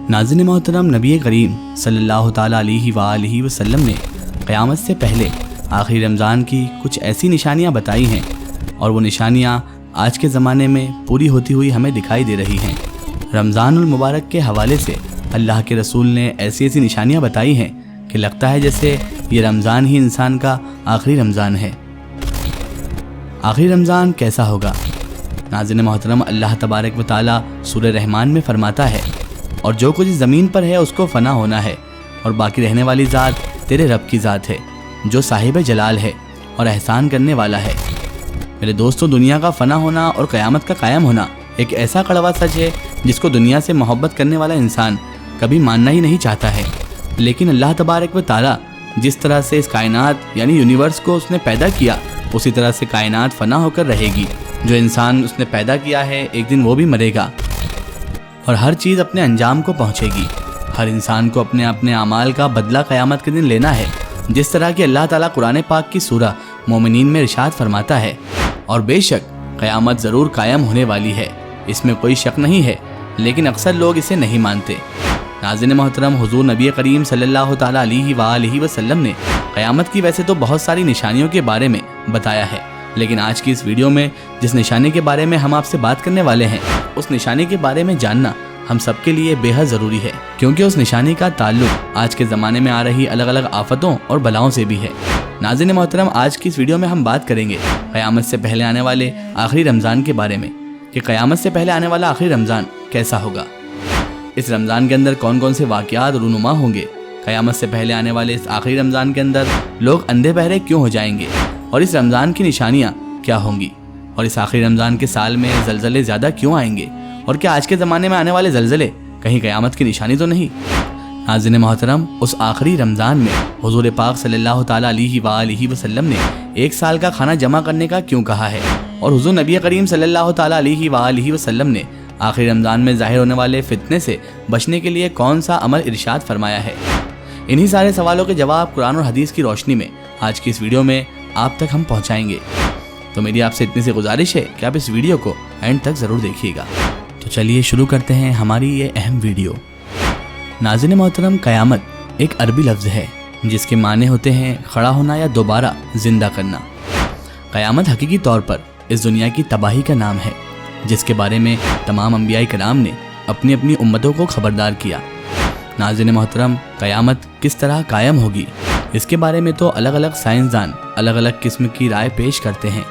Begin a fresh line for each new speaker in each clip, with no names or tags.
ناظرین محترم، نبی کریم صلی اللہ تعالیٰ علیہ وآلہ وسلم نے قیامت سے پہلے آخری رمضان کی کچھ ایسی نشانیاں بتائی ہیں، اور وہ نشانیاں آج کے زمانے میں پوری ہوتی ہوئی ہمیں دکھائی دے رہی ہیں۔ رمضان المبارک کے حوالے سے اللہ کے رسول نے ایسی نشانیاں بتائی ہیں کہ لگتا ہے جیسے یہ رمضان ہی انسان کا آخری رمضان ہے۔ آخری رمضان کیسا ہوگا؟ ناظرین محترم، اللہ تبارک و تعالیٰ سورہ رحمان میں فرماتا ہے، اور جو کچھ زمین پر ہے اس کو فنا ہونا ہے، اور باقی رہنے والی ذات تیرے رب کی ذات ہے جو صاحب جلال ہے اور احسان کرنے والا ہے۔ میرے دوستو، دنیا کا فنا ہونا اور قیامت کا قائم ہونا ایک ایسا کڑوا سچ ہے جس کو دنیا سے محبت کرنے والا انسان کبھی ماننا ہی نہیں چاہتا ہے، لیکن اللہ تبارک و تعالیٰ جس طرح سے اس کائنات یعنی یونیورس کو اس نے پیدا کیا، اسی طرح سے کائنات فنا ہو کر رہے گی۔ جو انسان اس نے پیدا کیا ہے ایک دن وہ بھی مرے گا، اور ہر چیز اپنے انجام کو پہنچے گی۔ ہر انسان کو اپنے اعمال کا بدلہ قیامت کے دن لینا ہے، جس طرح کہ اللہ تعالیٰ قرآن پاک کی سورہ مومنین میں ارشاد فرماتا ہے، اور بے شک قیامت ضرور قائم ہونے والی ہے، اس میں کوئی شک نہیں ہے، لیکن اکثر لوگ اسے نہیں مانتے۔ ناظرین محترم، حضور نبی کریم صلی اللہ تعالیٰ علیہ وآلہ وسلم نے قیامت کی ویسے تو بہت ساری نشانیوں کے بارے میں بتایا ہے، لیکن آج کی اس ویڈیو میں جس نشانی کے بارے میں ہم آپ سے بات کرنے والے ہیں، اس نشانی کے بارے میں جاننا ہم سب کے لیے بے حد ضروری ہے، کیونکہ اس نشانی کا تعلق آج کے زمانے میں آ رہی الگ الگ آفتوں اور بلاؤں سے بھی ہے۔ ناظرین محترم، آج کی اس ویڈیو میں ہم بات کریں گے قیامت سے پہلے آنے والے آخری رمضان کے بارے میں، کہ قیامت سے پہلے آنے والا آخری رمضان کیسا ہوگا، اس رمضان کے اندر کون کون سے واقعات رونما ہوں گے، قیامت سے پہلے آنے والے اس آخری رمضان کے اندر لوگ اندھے بہرے کیوں ہو جائیں گے، اور اس رمضان کی نشانیاں کیا ہوں گی، اور اس آخری رمضان کے سال میں زلزلے زیادہ کیوں آئیں گے، اور کیا آج کے زمانے میں آنے والے زلزلے کہیں قیامت کی نشانی تو نہیں۔ ناظرین محترم، اس آخری رمضان میں حضور پاک صلی اللہ تعالیٰ علیہ وآلہ وسلم نے ایک سال کا کھانا جمع کرنے کا کیوں کہا ہے، اور حضور نبی کریم صلی اللہ تعالیٰ علیہ وآلہ وسلم نے آخری رمضان میں ظاہر ہونے والے فتنے سے بچنے کے لیے کون سا عمل ارشاد فرمایا ہے۔ انہی سارے سوالوں کے جواب قرآن اور حدیث کی روشنی میں آج کی اس ویڈیو میں آپ تک ہم پہنچائیں گے، تو میری آپ سے اتنی سی گزارش ہے کہ آپ اس ویڈیو کو اینڈ تک ضرور دیکھیے گا۔ تو چلیے شروع کرتے ہیں ہماری یہ اہم ویڈیو۔ ناظرین محترم، قیامت ایک عربی لفظ ہے جس کے معنی ہوتے ہیں کھڑا ہونا یا دوبارہ زندہ کرنا۔ قیامت حقیقی طور پر اس دنیا کی تباہی کا نام ہے، جس کے بارے میں تمام انبیاء کرام نے اپنی اپنی امتوں کو خبردار کیا۔ ناظرین محترم، قیامت کس طرح قائم ہوگی، اس کے بارے میں تو الگ الگ سائنسدان الگ الگ قسم کی رائے پیش کرتے ہیں۔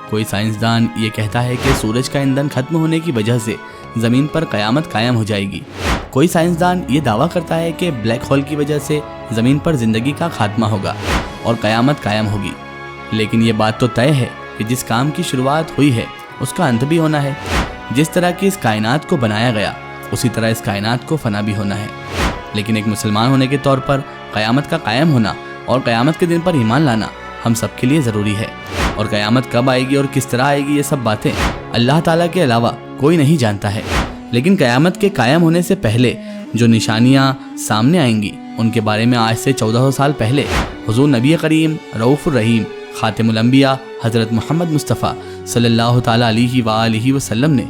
کوئی سائنسدان یہ کہتا ہے کہ سورج کا ایندھن ختم ہونے کی وجہ سے زمین پر قیامت قائم ہو جائے گی۔ کوئی سائنسدان یہ دعویٰ کرتا ہے کہ بلیک ہول کی وجہ سے زمین پر زندگی کا خاتمہ ہوگا اور قیامت قائم ہوگی، لیکن یہ بات تو طے ہے کہ جس کام کی شروعات ہوئی ہے اس کا انت بھی ہونا ہے۔ جس طرح کی اس کائنات کو بنایا گیا، اسی طرح اس کائنات کو فنا بھی ہونا ہے، لیکن ایک مسلمان ہونے کے طور پر قیامت کا قائم ہونا اور قیامت کے دن پر ایمان لانا ہم سب کے لیے ضروری ہے، اور قیامت کب آئے گی اور کس طرح آئے گی یہ سب باتیں اللہ تعالیٰ کے علاوہ کوئی نہیں جانتا ہے۔ لیکن قیامت کے قائم ہونے سے پہلے جو نشانیاں سامنے آئیں گی ان کے بارے میں آج سے 1400 سال پہلے حضور نبی کریم رؤوف الرحیم خاتم الانبیاء حضرت محمد مصطفیٰ صلی اللہ تعالیٰ علیہ وآلہ وسلم نے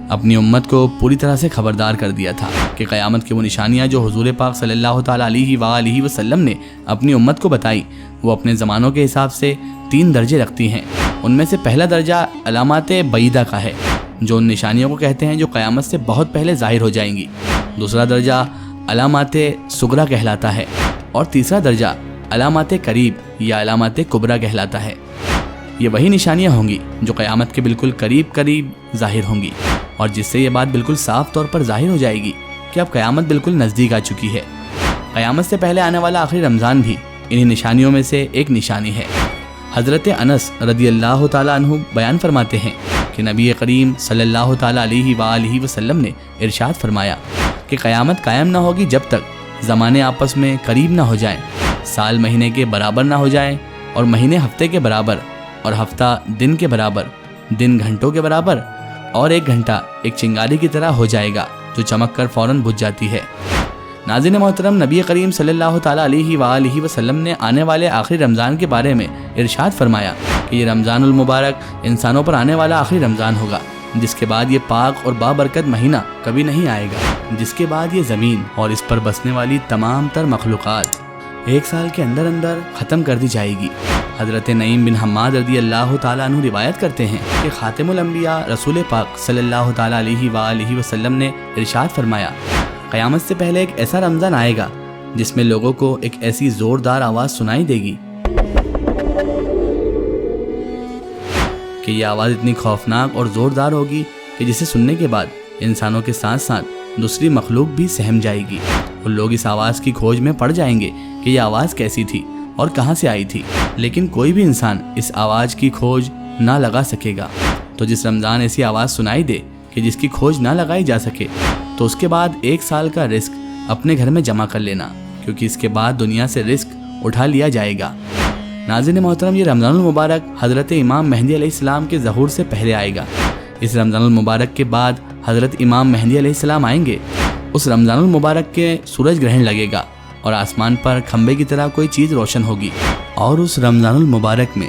اپنی امت کو پوری طرح سے خبردار کر دیا تھا کہ قیامت کی وہ نشانیاں جو حضور پاک صلی اللہ تعالیٰ علیہ وآلہ وسلم نے اپنی امت کو بتائی، وہ اپنے زمانوں کے حساب سے 3 درجے رکھتی ہیں۔ ان میں سے پہلا درجہ علامات بعیدہ کا ہے، جو ان نشانیوں کو کہتے ہیں جو قیامت سے بہت پہلے ظاہر ہو جائیں گی۔ دوسرا درجہ علامات صغریٰ کہلاتا ہے، اور تیسرا درجہ علامات قریب یا علامات کبریٰ کہلاتا ہے۔ یہ وہی نشانیاں ہوں گی جو قیامت کے بالکل قریب ظاہر ہوں گی، اور جس سے یہ بات بالکل صاف طور پر ظاہر ہو جائے گی کہ اب قیامت بالکل نزدیک آ چکی ہے۔ قیامت سے پہلے آنے والا آخری رمضان بھی انہی نشانیوں میں سے ایک نشانی ہے۔ حضرت انس رضی اللہ تعالیٰ عنہ بیان فرماتے ہیں کہ نبی کریم صلی اللہ تعالیٰ علیہ وآلہ وسلم نے ارشاد فرمایا کہ قیامت قائم نہ ہوگی جب تک زمانے آپس میں قریب نہ ہو جائیں، سال مہینے کے برابر نہ ہو جائیں، اور مہینے ہفتے کے برابر، اور ہفتہ دن کے برابر، دن گھنٹوں کے برابر، اور ایک گھنٹہ ایک چنگاری کی طرح ہو جائے گا جو چمک کر فوراً بجھ جاتی ہے۔ ناظرین محترم، نبی کریم صلی اللہ تعالیٰ علیہ وآلہ وسلم نے آنے والے آخری رمضان کے بارے میں ارشاد فرمایا کہ یہ رمضان المبارک انسانوں پر آنے والا آخری رمضان ہوگا، جس کے بعد یہ پاک اور بابرکت مہینہ کبھی نہیں آئے گا۔ جس کے بعد یہ زمین اور اس پر بسنے والی تمام تر مخلوقات 1 سال کے اندر اندر ختم کر دی جائے گی۔ حضرت نعیم بن حماد رضی اللہ تعالیٰ عنہ روایت کرتے ہیں کہ خاتم الانبیاء رسول پاک صلی اللہ تعالیٰ علیہ وآلہ وسلم نے ارشاد فرمایا، قیامت سے پہلے ایک ایسا رمضان آئے گا جس میں لوگوں کو ایک ایسی زوردار آواز سنائی دے گی کہ یہ آواز اتنی خوفناک اور زوردار ہوگی کہ جسے سننے کے بعد انسانوں کے ساتھ ساتھ دوسری مخلوق بھی سہم جائے گی، اور لوگ اس آواز کی کھوج میں پڑ جائیں گے کہ یہ آواز کیسی تھی اور کہاں سے آئی تھی، لیکن کوئی بھی انسان اس آواز کی کھوج نہ لگا سکے گا۔ تو جس رمضان ایسی آواز سنائی دے کہ جس کی کھوج نہ لگائی جا سکے، تو اس کے بعد 1 سال کا رزق اپنے گھر میں جمع کر لینا، کیونکہ اس کے بعد دنیا سے رزق اٹھا لیا جائے گا۔ ناظرین محترم، یہ رمضان المبارک حضرت امام مہدی علیہ السلام کے ظہور سے پہلے آئے گا۔ اس رمضان المبارک کے بعد حضرت امام مہدی علیہ السلام آئیں گے۔ اس رمضان المبارک کے سورج گرہن لگے گا اور آسمان پر کھمبے کی طرح کوئی چیز روشن ہوگی، اور اس رمضان المبارک میں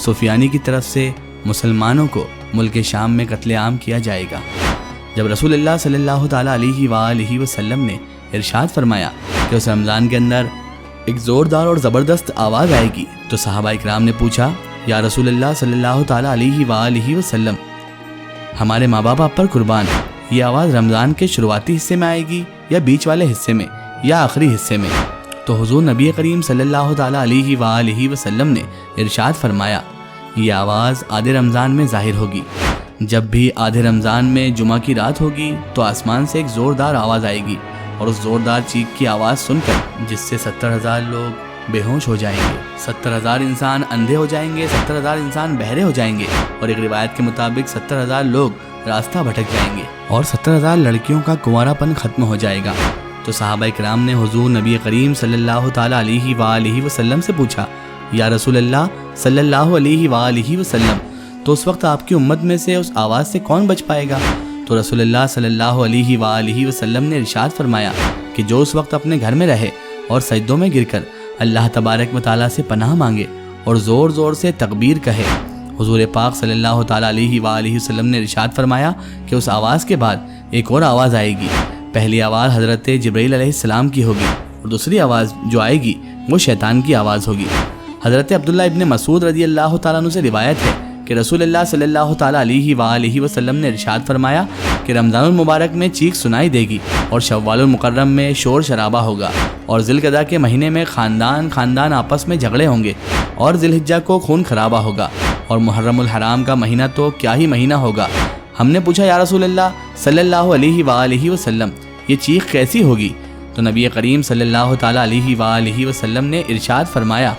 سفیانی کی طرف سے مسلمانوں کو ملک شام میں قتل عام کیا جائے گا۔ جب رسول اللہ صلی اللہ تعالیٰ علیہ وآلہ وسلم نے ارشاد فرمایا کہ اس رمضان کے اندر ایک زوردار اور زبردست آواز آئے گی، تو صحابہ اکرام نے پوچھا، یا رسول اللہ صلی اللہ تعالیٰ علیہ وآلہ وسلم، ہمارے ماں باپ آپ پر قربان، یہ آواز رمضان کے شروعاتی حصے میں آئے گی یا بیچ والے حصے میں یا آخری حصے میں؟ تو حضور نبی کریم صلی اللہ تعالیٰ علیہ وآلہ وسلم نے ارشاد فرمایا، یہ آواز آدھے رمضان میں ظاہر ہوگی۔ جب بھی آدھے رمضان میں جمعہ کی رات ہوگی تو آسمان سے ایک زوردار آواز آئے گی، اور اس زوردار چیخ کی آواز سن کر جس سے 70,000 لوگ بے ہوش ہو جائیں گے، 70,000 انسان اندھے ہو جائیں گے، 70,000 انسان بہرے ہو جائیں گے، اور ایک روایت کے مطابق 70,000 لوگ راستہ بھٹک جائیں گے، اور 70,000 لڑکیوں کا کنوارا پن ختم ہو جائے گا۔ تو صحابہ اکرام نے حضور نبی کریم صلی اللہ تعالیٰ علیہ وآلہ وسلم سے پوچھا، یا رسول اللہ صلی اللہ علیہ وآلہ وسلم، تو اس وقت آپ کی امت میں سے اس آواز سے کون بچ پائے گا؟ تو رسول اللہ صلی اللہ علیہ وآلہ وسلم نے ارشاد فرمایا کہ جو اس وقت اپنے گھر میں رہے اور سجدوں میں گر کر اللہ تبارک و تعالیٰ سے پناہ مانگے اور زور زور سے تکبیر کہے۔ حضور پاک صلی اللہ تعالیٰ علیہ وآلہ وسلم نے ارشاد فرمایا کہ اس آواز کے بعد ایک اور آواز آئے گی۔ پہلی آواز حضرت جبرائیل علیہ السلام کی ہوگی، اور دوسری آواز جو آئے گی وہ شیطان کی آواز ہوگی۔ حضرت عبداللہ ابن مسعود رضی اللہ تعالیٰ عنہ سے روایت ہے کہ رسول اللہ صلی اللہ تعالیٰ علیہ وآلہ وسلم نے ارشاد فرمایا کہ رمضان المبارک میں چیخ سنائی دے گی، اور شوال المکرم میں شور شرابہ ہوگا، اور ذی القعدہ کے مہینے میں خاندان آپس میں جھگڑے ہوں گے، اور ذی الحجہ کو خون خرابہ ہوگا، اور محرم الحرام کا مہینہ تو کیا ہی مہینہ ہوگا۔ ہم نے پوچھا، یا رسول اللہ صلی اللہ علیہ وآلہ وسلم، یہ چیخ کیسی ہوگی؟ تو نبی کریم صلی اللہ تعالیٰ علیہ وآلہ وسلم نے ارشاد فرمایا،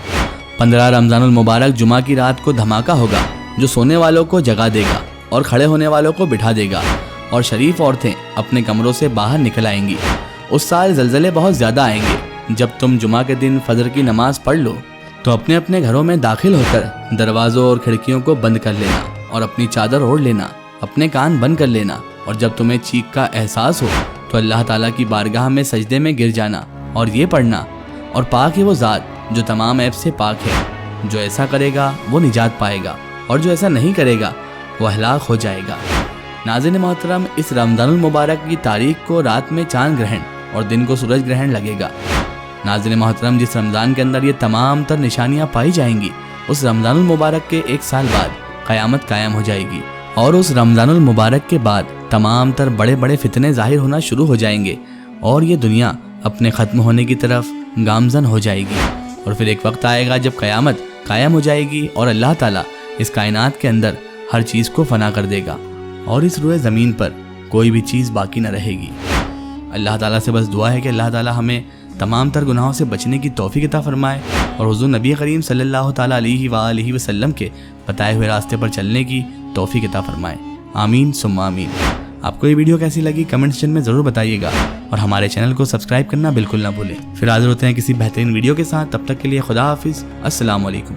15 رمضان المبارک جمعہ کی رات کو دھماکہ ہوگا جو سونے والوں کو جگا دے گا اور کھڑے ہونے والوں کو بٹھا دے گا، اور شریف عورتیں اپنے کمروں سے باہر نکل آئیں گی۔ اس سال زلزلے بہت زیادہ آئیں گے۔ جب تم جمعہ کے دن فجر کی نماز پڑھ لو تو اپنے اپنے گھروں میں داخل ہو کر دروازوں اور کھڑکیوں کو بند کر لینا، اور اپنی چادر اوڑھ لینا، اپنے کان بند کر لینا، اور جب تمہیں چیخ کا احساس ہو تو اللہ تعالیٰ کی بارگاہ میں سجدے میں گر جانا اور یہ پڑھنا، اور پاک ہے وہ ذات جو تمام عیب سے پاک ہے، جو ایسا کرے گا وہ نجات پائے گا، اور جو ایسا نہیں کرے گا وہ ہلاک ہو جائے گا۔ ناظرین محترم، اس رمضان المبارک کی تاریخ کو رات میں چاند گرہن اور دن کو سورج گرہن لگے گا۔ ناظرین محترم، جس رمضان کے اندر یہ تمام تر نشانیاں پائی جائیں گی، اس رمضان المبارک کے 1 سال بعد قیامت قائم ہو جائے گی، اور اس رمضان المبارک کے بعد تمام تر بڑے بڑے فتنے ظاہر ہونا شروع ہو جائیں گے، اور یہ دنیا اپنے ختم ہونے کی طرف گامزن ہو جائے گی۔ اور پھر ایک وقت آئے گا جب قیامت قائم ہو جائے گی، اور اللہ تعالیٰ اس کائنات کے اندر ہر چیز کو فنا کر دے گا، اور اس روئے زمین پر کوئی بھی چیز باقی نہ رہے گی۔ اللہ تعالیٰ سے بس دعا ہے کہ اللہ تعالیٰ ہمیں تمام تر گناہوں سے بچنے کی توفیق عطا فرمائے، اور حضور نبی کریم صلی اللہ تعالیٰ علیہ وآلہ وسلم کے بتائے ہوئے راستے پر چلنے کی توفیق عطا فرمائے۔ آمین ثم آمین۔ آپ کو یہ ویڈیو کیسی لگی کمنٹ سیکشن میں ضرور بتائیے گا، اور ہمارے چینل کو سبسکرائب کرنا بالکل نہ بھولیں۔ پھر حاضر ہوتے ہیں کسی بہترین ویڈیو کے ساتھ، تب تک کے لیے خدا حافظ، السلام علیکم۔